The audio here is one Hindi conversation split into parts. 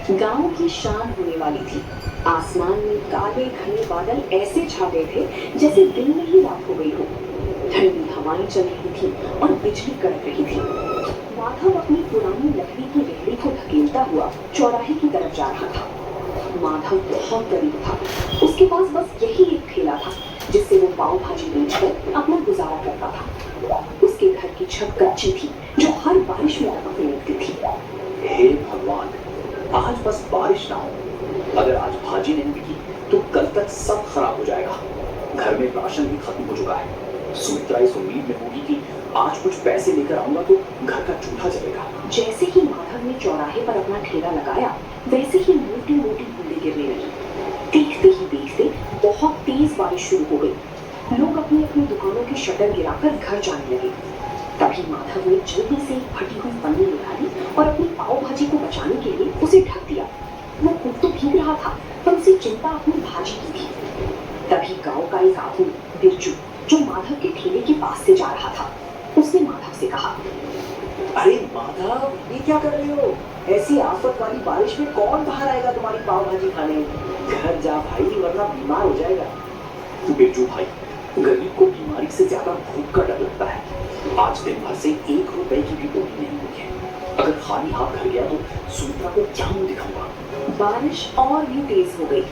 गांव की शान होने वाली थी। आसमान में काले घने बादल ऐसे छा गए थे जैसे दिन में ही रात हो गई हो। ठंडी हवाएं चल रही थी और बिजली कड़क रही थी। माधव अपनी पुरानी लकड़ी की रेहड़ी को धकेलता हुआ चौराहे की तरफ जा रहा था। माधव बहुत गरीब था। उसके पास बस यही एक ठेला था जिससे वो पाव भाजी बेचकर अपना गुजारा करता था। उसके घर की छत कच्ची थी जो हर बारिश में टपकने लगती थी। हे भगवान, आज बस बारिश ना हो। अगर आज भाजी नहीं बिकी तो कल तक सब खराब हो जाएगा। घर में राशन भी खत्म हो चुका है। सुमित्रा इस उम्मीद में होगी कि आज कुछ पैसे लेकर आऊंगा तो घर का चूल्हा जलेगा। जैसे ही माधव ने चौराहे पर अपना ठेला लगाया वैसे ही मोटी मोटी बूंदें गिरने लगी। देखते ही देखते बहुत तेज बारिश शुरू हो गई। लोग अपनी अपनी दुकानों की शटर गिराकर घर जाने लगे। तभी माधव ने जल्दी से एक फटी हुई पन्नी निकाली और अपनी पाव भाजी को बचाने के लिए उसे ढक दिया। वो खुद तो भीग रहा था पर उसे चिंता अपनी भाजी की थी। तभी गांव का एक आदमी बिरजू जो माधव के ठेले के पास से जा रहा था, उसने माधव से कहा, अरे माधव, ये क्या कर रहे हो? ऐसी आफत वाली बारिश में कौन बाहर आएगा तुम्हारी पाव भाजी खाने? घर जा भाई, वरना बीमार हो जाएगा। बिरजू भाई, गरीब को बीमारी से ज्यादा भूख का डर लगता है। आज दिन भर से 1 रुपए की भी रोटी नहीं हुई है। अगर खाली हाथ घर गया तो सुमित्रा को क्या मुंह दिखाऊंगा? बारिश और भी तेज हो गई।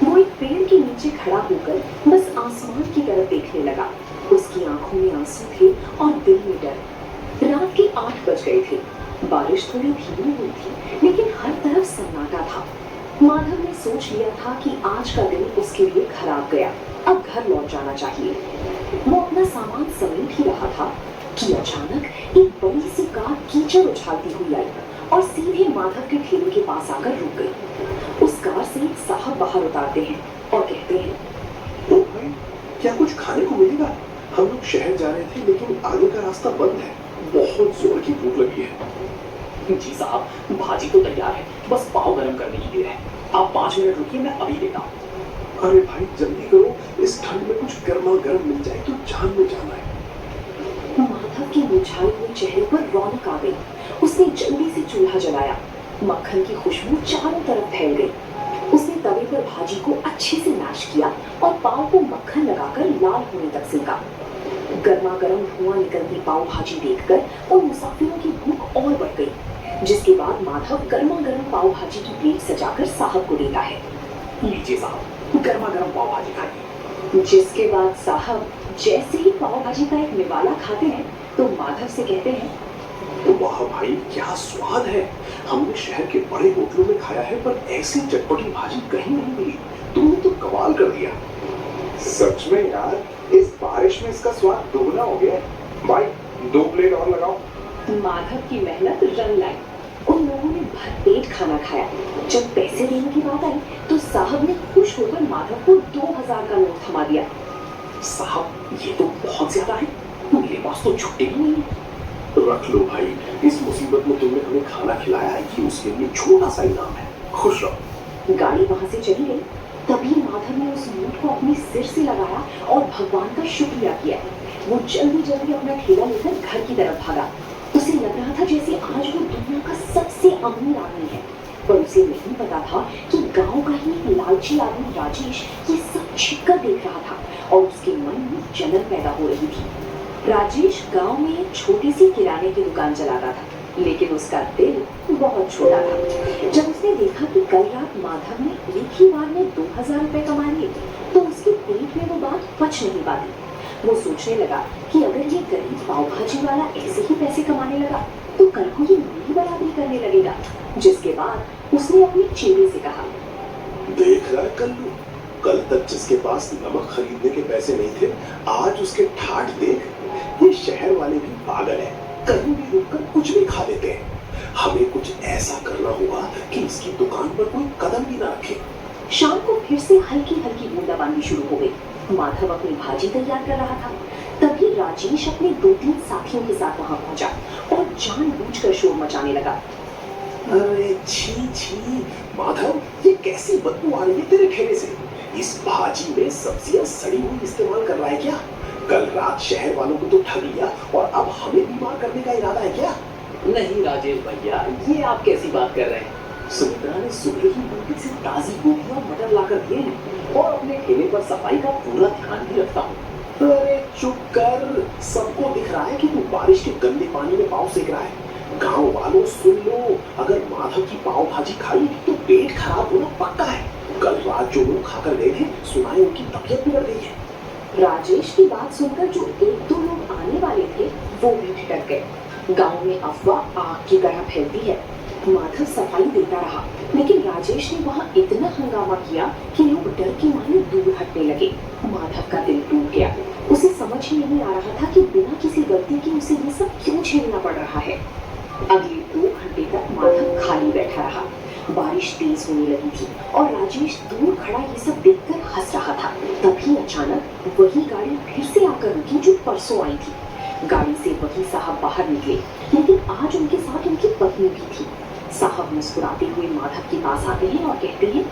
वो एक पेड़ के नीचे खड़ा होकर बस आसमान की तरफ देखने लगा। उसकी आंखों में आंसू थे और दिल में डर। रात के 8 बज गए थे। बारिश थोड़ी धीमी हुई थी लेकिन हर तरफ सन्नाटा था। माधव ने सोच लिया था कि आज का दिन उसके लिए खराब गया, अब घर लौट जाना चाहिए। वो अपना सामान समेट ही रहा था कि अचानक एक बड़ी सी कार कीचड़ उछालती हुई आई और सीधे माधव के ठेले के पास आकर रुक गई। उस कार से एक साहब बाहर उतारते हैं और कहते हैं, ओ भाई, क्या कुछ खाने को मिलेगा? हम लोग शहर जा रहे थे लेकिन आगे का रास्ता बंद है। बहुत जोर की भूख लगी है। जी साहब, भाजी तो तैयार है, बस पाव गरम करने की देर है। आप 5 मिनट रुकिए, मैं अभी लेता हूँ। अरे भाई जल्दी करो, इस ठंड में कुछ गर्मा गर्म मिल जाए तो जान में जाना है। माधव के मुरझाए हुए चेहरे पर रौनक आ गई। उसने जल्दी से चूल्हा जलाया। मक्खन की खुशबू चारों तरफ फैल गई। उसने तवे पर भाजी को अच्छे से मैश किया और पाव को मक्खन लगाकर लाल होने तक सेका। गर्मा गर्म धुआं निकलती पाव भाजी देखकर उन मुसाफिरों की भूख और बढ़ गई। जिसके बाद माधव गर्मा गर्म पाव भाजी की प्लेट सजाकर साहब को देता है। लीजिए साहब, गर्मा गर्म पाव भाजी खाइए। जिसके बाद साहब जैसे ही पाव भाजी का एक निवाला खाते हैं तो माधव से कहते हैं, वाह भाई, क्या स्वाद है। हमने शहर के बड़े होटलों में खाया है पर ऐसी चटपटी भाजी कहीं नहीं मिली। तुमने तो कमाल कर दिया। सच में यार, इस बारिश में इसका स्वाद दोगुना हो गया। भाई 2 प्लेट और लगाओ। माधव की मेहनत रंग लाई। उन लोगों ने भरपेट खाना खाया। जब पैसे देने की बात आई तो साहब ने खुश होकर माधव को 2000 का नोट थमा दिया। साहब, ये तो बहुत ज्यादा है, मेरे पास तो छुट्टे ही नहीं है। रख लो भाई, इस मुसीबत में तुमने हमें खाना खिलाया है, ये उसके लिए छोटा सा इनाम है। खुश रहो। गाड़ी वहां से चली गई। तभी माधव ने उस नोट को अपने सिर से लगाया और भगवान का शुक्रिया किया। वो जल्दी जल्दी अपना ठेला लेकर घर की तरफ भागा। उसे लग रहा था जैसे आज वो दुनिया का सबसे अमीर आदमी है, पर उसे नहीं पता था कि गांव का ही एक लालची आदमी राजेश ये सब छिपकर देख रहा था और उसके मन में जलन पैदा हो रही थी। राजेश गांव में एक छोटी सी किराने की दुकान चलाता था, लेकिन उसका दिल बहुत छोटा था। जब उसने देखा कि कल रात माधव ने एक ही बार में 2000 रुपए कमा लिए तो उसके पेट में वो बात पच नहीं पाती। वो सोचने लगा कि अगर ये गरीब पाव भाजी वाला ऐसे ही पैसे कमाने लगा तो कल को ये मेरी बराबरी करने लगेगा। जिसके बाद उसने अपने चेले से कहा, देख रहा है कल्लू, कल तक जिसके पास नमक खरीदने के पैसे नहीं थे आज उसके ठाठ देख। ये शहर वाले भी पागल है, कहीं भी रुककर कुछ भी खा लेते हैं। हमें कुछ ऐसा करना होगा कि इसकी दुकान पर कोई कदम भी ना रखे। शाम को फिर से हल्की हल्की बूंदाबांदी शुरू हो गई। माधव अपनी भाजी तैयार कर रहा था। तभी राजेश अपने 2-3 साथियों के साथ वहां पहुंचा और जानबूझकर शोर मचाने लगा। अरे छी छी माधव, ये कैसी बदबू आ रही है तेरे ठेले से? इस भाजी में सब्जियां सड़ी हुई इस्तेमाल कर रहा है क्या? कल रात शहर वालों को तो ठग लिया और अब हमें बीमार करने का इरादा है क्या? नहीं राजेश भैया, ये आप कैसी बात कर रहे हैं? सुमित्रा ने सुबह ही मंडी से ताजी गोभी और मटर लाकर दिए हैं और अपने ठेले पर सफाई का पूरा ध्यान भी रखता हूँ। अरे चुप कर, सबको दिख रहा है कि तू बारिश के गंदे पानी में पाव सेक रहा है। गांव वालों सुन लो, अगर माधव की पाव भाजी खाई तो पेट खराब होना पक्का है। कल रात जो लोग खाकर गए थे, सुना है उनकी तबीयत बिगड़ गई है। राजेश की बात सुनकर जो एक दो लोग आने वाले थे वो भी ठिठक गए। गांव में अफवाह आग की तरह फैलती है। माधव सफाई देता रहा, लेकिन राजेश ने वहां इतना हंगामा किया कि लोग डर के मारे दूर हटने लगे। माधव का दिल टूट गया। उसे समझ ही नहीं आ रहा था कि बिना किसी गलती के उसे ये सब क्यों झेलना पड़ रहा है। अगले 2 घंटे तक माधव खाली बैठा रहा। बारिश तेज होने लगी थी और राजेश दूर खड़ा ये सब देखकर हंस रहा था। तभी अचानक वही गाड़ी फिर से आकर रुकी जो परसों आई थी। गाड़ी से वही साहब बाहर निकले, लेकिन आज उनके साथ उनकी पत्नी भी थी। साहब मुस्कुराते हुए माधव के पास आते हैं और कहते हैं,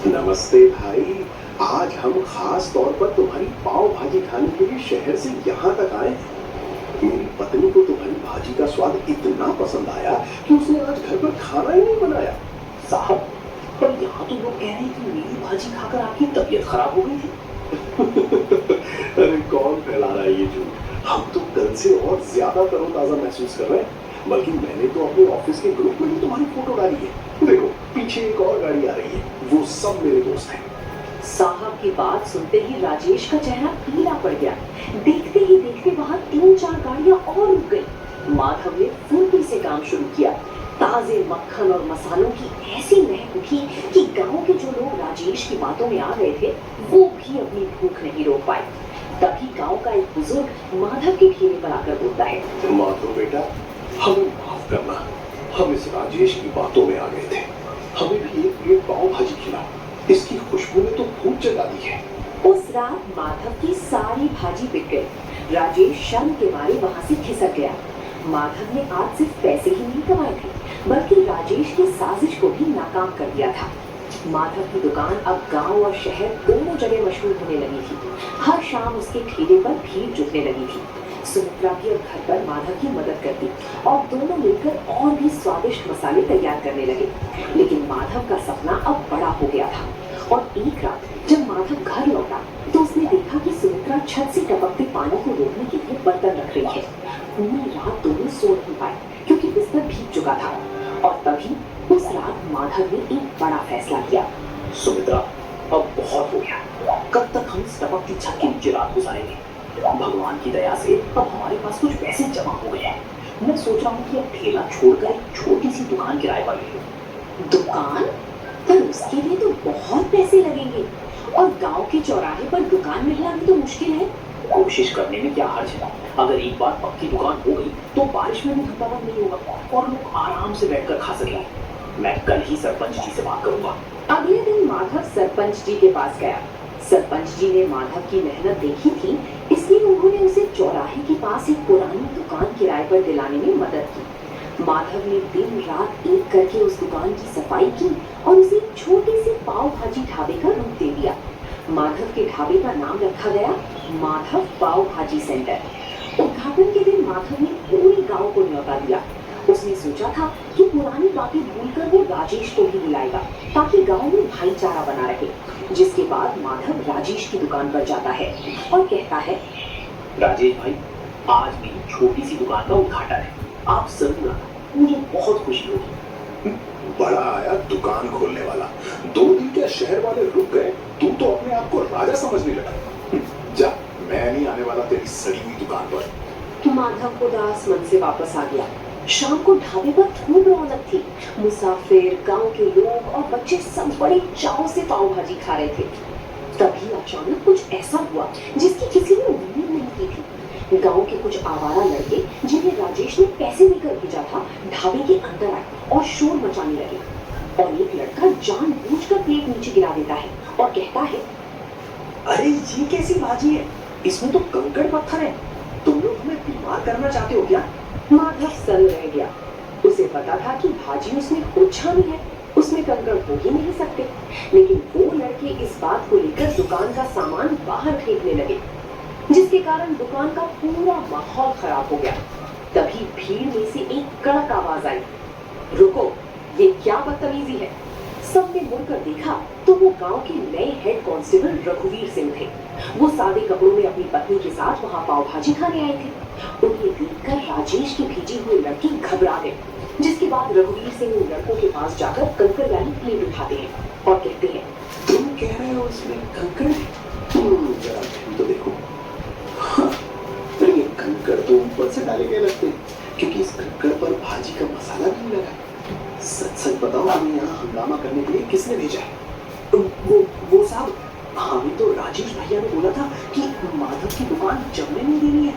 नमस्ते भाई, आज हम खास तौर पर तुम्हारी पाव भाजी खाने के लिए शहर से यहाँ तक आए हैं। मेरी पत्नी को तुम्हारी भाजी का स्वाद इतना पसंद आया कि उसने आज घर पर खाना ही नहीं बनाया। साहब, पर यहाँ तो लोग कह रहे हैं कि मेरी भाजी खाकर आपकी तबीयत खराब हो गई थी। अरे कौन फैला रहा है ये झूठ? हम तो कल से और ज्यादा तरोताजा महसूस कर रहे हैं। बल्कि मैंने तो अपने ऑफिस के ग्रुप में भी तुम्हारी फोटो डाली है। देखो पीछे एक और गाड़ी आ रही है, वो सब मेरे दोस्त हैं। साहब की बात सुनते ही राजेश का चेहरा पीला पड़ गया। देखते ही देखते वहां 3-4 गाड़ियां और रुक गई। माधव ने फुर्ती से काम शुरू किया। ताजे मक्खन और मसालों की ऐसी महक उठी कि गांव के जो लोग राजेश की बातों में आ गए थे वो भी अपनी भूख नहीं रोक पाए। तभी गांव का एक बुजुर्ग माधव के ठेले पर आकर बोलता है, माधव बेटा, हमें माफ करना, हम इस राजेश की बातों में आ गए थे। हमें भी एक प्लेट पाव भाजी खिलाओ, इसकी खुशबू ने तो भूख जगा दी है। उस रात माधव की सारी भाजी बिक गई। राजेश शर्म के मारे वहां से खिसक गया। माधव ने आज सिर्फ पैसे ही नहीं कमाए थे, बल्कि राजेश की साजिश को भी नाकाम कर दिया था। माधव की दुकान अब गांव और शहर दोनों जगह मशहूर होने लगी थी। हर शाम उसके ठेले पर भीड़ जुटने लगी थी। सुमित्रा भी अब घर पर माधव की मदद करती और दोनों मिलकर और भी स्वादिष्ट मसाले तैयार करने लगे। लेकिन माधव का सपना अब बड़ा हो गया था और एक रात जब माधव घर लौटा तो उसने देखा कि सुमित्रा छत से टपकते पानी को रोकने के लिए बर्तन रख रही है। पूरी रात दोनों सो नहीं पाए क्योंकि बिस्तर भीग चुका था। और तभी उस रात माधव ने एक बड़ा फैसला किया। सुमित्रा, अब बहुत हो गया। कब तक हम इस टपकती छत के नीचे रात गुजारेंगे? भगवान की दया से अब हमारे पास कुछ पैसे जमा हो गए हैं। मैं सोच रहा हूँ कि अब ठेला छोड़कर एक छोटी सी दुकान किराए पर ले लूं। दुकान? पर उसके लिए तो बहुत पैसे लगेंगे और गांव के चौराहे पर दुकान मिलना भी तो मुश्किल है। कोशिश करने में क्या हर्ज है? अगर एक बार पक्की दुकान हो गई तो बारिश में भी धब्बा बंद नहीं होगा और लोग आराम से बैठकर खा सकेंगे। मैं कल ही सरपंच जी से बात करूंगा। अगले दिन माधव सरपंच जी के पास गया। सरपंच जी ने माधव की मेहनत देखी थी, इसलिए उन्होंने उसे चौराहे के पास एक पुरानी दुकान किराए पर दिलाने में मदद की। माधव ने दिन रात एक करके उस दुकान की सफाई की और उसे एक छोटे से पाव भाजी ढाबे का रूप दे दिया। माधव के ढाबे का नाम रखा गया माधव पाव भाजी सेंटर। उद्घाटन के दिन माधव ने पूरे गांव को न्योता दिया। उसने सोचा था कि पुरानी बातें भूलकर वो राजेश को भी बुलाएगा ताकि गांव में भाईचारा बना रहे। जिसके बाद माधव राजेश की दुकान पर जाता है और कहता है, राजेश भाई, आज मेरी छोटी सी दुकान का उद्घाटन है, आप जरूर आना, मुझे बहुत खुशी होगी। बड़ा आया दुकान खोलने वाला। 2 दिन क्या शहर वाले रुक गए, तू तो अपने आप को राजा समझने लगा। जा, मैं नहीं आने वाला तेरी सड़ी हुई दुकान पर। माधव उदास मन से वापस आ गया। शाम को ढाबे पर खूब रौनक थी। मुसाफिर, गांव के लोग और बच्चे सब बड़े चाव से पाव भाजी खा रहे थे। तभी अचानक कुछ ऐसा हुआ जिसकी किसी ने उम्मीद नहीं की थी। गांव के कुछ आवारा लड़के जिन्हें राजेश ने पैसे देकर भेजा था, ढाबे के अंदर आए और शोर मचाने लगे। और एक लड़का जानबूझकर प्लेट नीचे गिरा देता है और कहता है, अरे ये कैसी भाजी है? इसमें तो कंकड़ पत्थर है। तुम लोग हमें बीमार करना चाहते हो क्या? माधव सन रह गया। उसे पता था कि भाजी उसने खुद छानी है, उसमें कंकड़ हो ही नहीं सकते। लेकिन वो लड़के इस बात को लेकर दुकान का सामान बाहर फेंकने लगे, जिसके कारण दुकान का पूरा माहौल खराब हो गया। तभी भीड़ में से एक कड़क आवाज आई, रुको, ये क्या बदतमीजी है। सबने मुड़कर देखा तो वो गांव के नए हेड कांस्टेबल रघुवीर सिंह थे। वो सादे कपड़ों में अपनी पत्नी के साथ वहां पाव भाजी खाने आए थे। उन्हें देखकर राजेश की भेजी हुई लड़की घबरा गए, जिसके बाद रघुवीर सिंह उन लड़कों के पास जाकर कंकड़ वाली प्लेट उठाते हैं और कहते हैं, तुम कह रहे हो इसमें कंकड़ है? जरा ध्यान तो देखो। हाँ, पर ये कंकड़ तो ऊपर से डाले गए लगते हैं, क्योंकि इस कंकड़ पर भाजी का मसाला नहीं लगा। सच सच बताओ, हमें यहाँ हंगामा करने के लिए किसने भेजा है? वो साहब, हमें तो राजेश भैया ने बोला था कि माधव की दुकान चलने नहीं देनी है।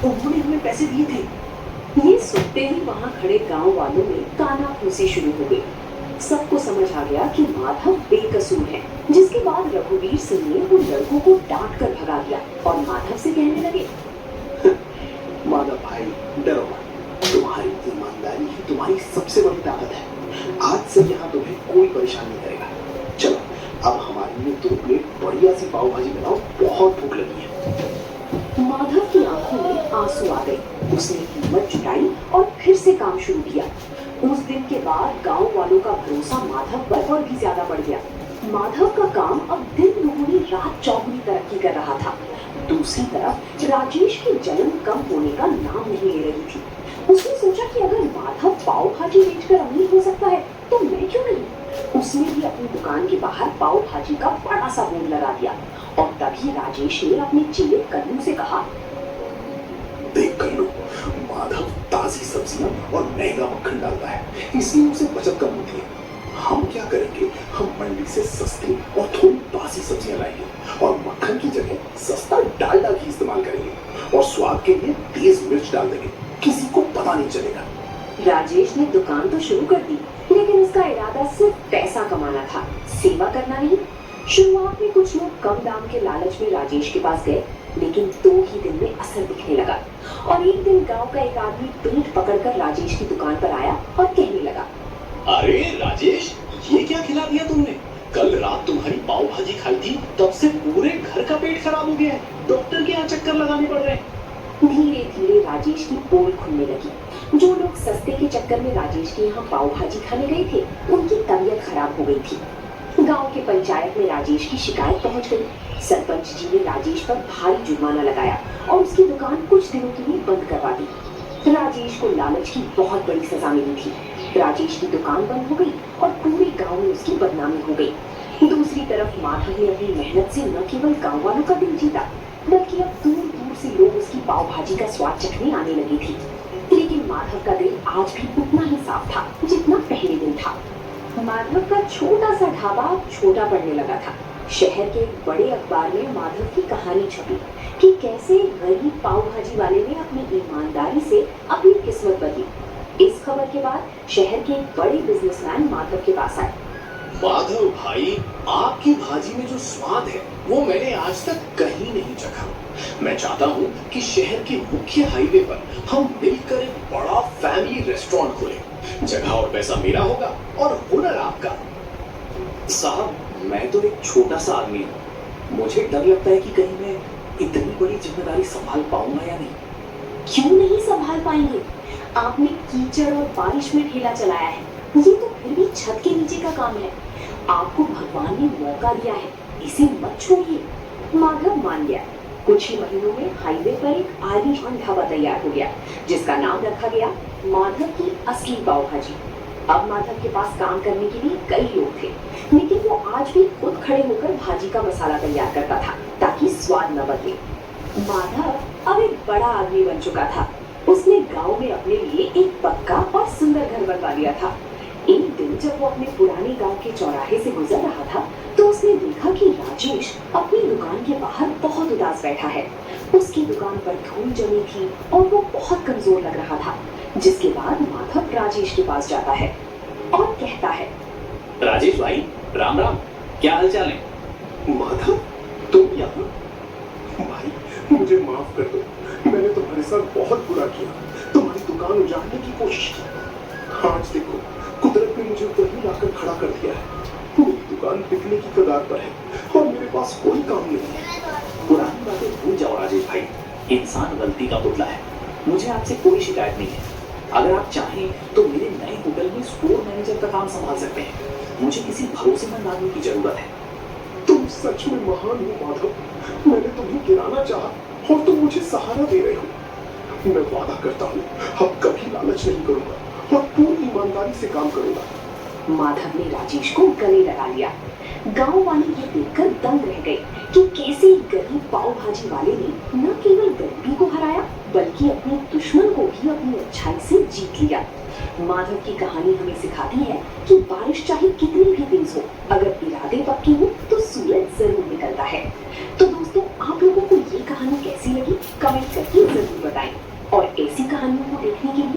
उन्होंने हमें पैसे दिए थे। ये सुनते ही वहां खड़े गांव वालों में कानाफूसी शुरू हो गई। सबको समझ आ गया कि माधव बेकसूर है, जिसके बाद रघुवीर सिंह ने उन लड़कों को डांट कर भगा दिया और माधव से कहने लगे, माधव भाई डरो मत, तुम्हारी ईमानदारी ही तुम्हारी सबसे बड़ी ताकत है। आज से यहाँ तुम्हें कोई परेशान नहीं करेगा। चलो अब हमारे लिए 2 प्लेट बढ़िया सी पाव भाजी बनाओ, बहुत भूख लगी है। माधव की आंखों में आंसू आ गए। उसने हिम्मत जुटाई और फिर से काम शुरू किया। उस दिन के बाद गांव वालों का भरोसा माधव पर और भी ज्यादा बढ़ गया। माधव का काम अब दिन दुगुनी रात चौगुनी तरक्की कर रहा था। दूसरी तरफ राजेश की जलन कम होने का नाम नहीं ले रही थी। उसने सोचा कि अगर माधव पाव भाजी बेचकर अमीर हो सकता है तो मैं क्यों नहीं। उसने भी अपनी दुकान के बाहर पाव भाजी का बड़ा सा बोर्ड लगा दिया और तभी राजेश ने अपने चेले कन्नू से कहा, देख कन्नू, माधव ताजी सब्जियां और महंगा मक्खन डालता है, इसलिए उसे बचत कम होती है। हम क्या करेंगे, हम मंडी से सस्ती और थोड़ी बासी सब्जियां लाएंगे और मक्खन की जगह सस्ता डालडा घी इस्तेमाल करेंगे और स्वाद के लिए तेज मिर्च डाल देंगे, किसी को पता नहीं चलेगा। राजेश ने दुकान तो शुरू कर दी, लेकिन उसका इरादा सिर्फ पैसा कमाना था, सेवा करना नहीं। शुरुआत में कुछ लोग कम दाम के लालच में राजेश के पास गए, लेकिन 2 ही दिन में असर दिखने लगा और एक दिन गांव का एक आदमी पेट पकड़कर राजेश की दुकान पर आया और कहने लगा, अरे राजेश, ये क्या खिला दिया तुमने? कल रात तुम्हारी पाव भाजी खाई थी, तब से पूरे घर का पेट खराब हो गया है। डॉक्टर के यहाँ चक्कर लगाने पड़ रहे हैं। धीरे धीरे राजेश की पोल खुलने लगी। जो लोग सस्ते के चक्कर में राजेश के यहाँ पाव भाजी खाने गए थे, उनकी तबीयत खराब हो गई थी। गांव के पंचायत में राजेश की शिकायत पहुंच गई। सरपंच जी ने राजेश पर भारी जुर्माना लगाया और उसकी दुकान कुछ दिनों के लिए बंद करवा दी। राजेश को लालच की बहुत बड़ी सजा मिली थी। राजेश की दुकान बंद हो गई और पूरे गांव में उसकी बदनामी हो गई। दूसरी तरफ माधव ने अपनी मेहनत से न केवल गांव वालों का दिल जीता, बल्कि अब दूर दूर से लोग उसकी पाव भाजी का स्वाद चखने आने लगी थी। लेकिन माधव का दिल आज भी उतना ही साफ था जितना पहले दिन था। माधव का छोटा सा ढाबा छोटा पड़ने लगा था। शहर के एक बड़े अखबार में माधव की कहानी छपी कि कैसे गरीब पाव भाजी वाले ने अपनी ईमानदारी से अपनी किस्मत बदली। इस खबर के बाद शहर के एक बड़े बिजनेसमैन माधव के पास आए। माधव भाई, आपकी भाजी में जो स्वाद है वो मैंने आज तक कहीं नहीं चखा। मैं चाहता हूँ कि शहर के मुख्य हाईवे पर हम मिलकर एक बड़ा फैमिली रेस्टोरेंट खोलें। जगह और पैसा मेरा होगा और हुनर आपका। साहब, मैं तो एक छोटा सा आदमी हूँ। मुझे डर लगता है कि कहीं मैं इतनी बड़ी जिम्मेदारी संभाल पाऊंगा या नहीं। क्यों नहीं संभाल पाएंगे? आपने कीचड़ और बारिश में ठेला चलाया है, ये तो फिर भी छत के नीचे का काम है। आपको भगवान ने मौका दिया है, इसे मत छोड़िए। माधव मान गया। कुछ ही महीनों में हाईवे पर एक आलीशान ढाबा तैयार हो गया, जिसका नाम रखा गया माधव की असली पाव भाजी। अब माधव के पास काम करने के लिए कई लोग थे, लेकिन वो आज भी खुद खड़े होकर भाजी का मसाला तैयार करता था ताकि स्वाद न बदले। माधव अब एक बड़ा आदमी बन चुका था। उसने गांव में अपने लिए एक पक्का और सुंदर घर बनवा लिया था। एक दिन जब वो अपने पुराने गांव के चौराहे से गुजर रहा था, तो उसने देखा कि राजेश अपनी दुकान के बाहर बहुत उदास बैठा है। उसकी दुकान पर धूल जमी थी और वो बहुत कमजोर लग रहा था। जिसके बाद माधव राजेश के पास जाता है और कहता है, राजेश भाई, राम राम, क्या हाल चाल है? माधव, तुम यहाँ? भाई, मुझे माफ कर दो, मैंने तुम्हारे साथ बहुत बुरा किया, तुम्हारी दुकान उजाड़ने की कोशिश की। आज देखो, कुदरत ने मुझे वहीं लाकर खड़ा कर दिया है। मेरी दुकान बिकने की कगार पर है और मेरे पास कोई काम नहीं है। पुरानी बातें भूल जाओ राजेश भाई। इंसान गलती का पुतला है। मुझे आपसे कोई शिकायत नहीं है। अगर आप चाहें तो मेरे नए होटल में स्टोर मैनेजर का काम संभाल सकते हैं। मुझे किसी भरोसेमंद आदमी की जरूरत है। तुम सच में महान हो माधव। मैंने तुम्हें गिराना चाहा और तुम मुझे सहारा दे रहे हो। मैं वादा करता हूँ अब कभी लालच नहीं करूंगा और पूरी ईमानदारी से काम करूंगा। माधव ने राजेश को गले लगा लिया। गांव वाले ये देखकर दंग रह गए कि कैसे एक गरीब पाव भाजी वाले ने न केवल गरीबी को हराया बल्कि अपने दुश्मन को भी अपनी अच्छाई से जीत लिया। माधव की कहानी हमें सिखाती है कि बारिश चाहे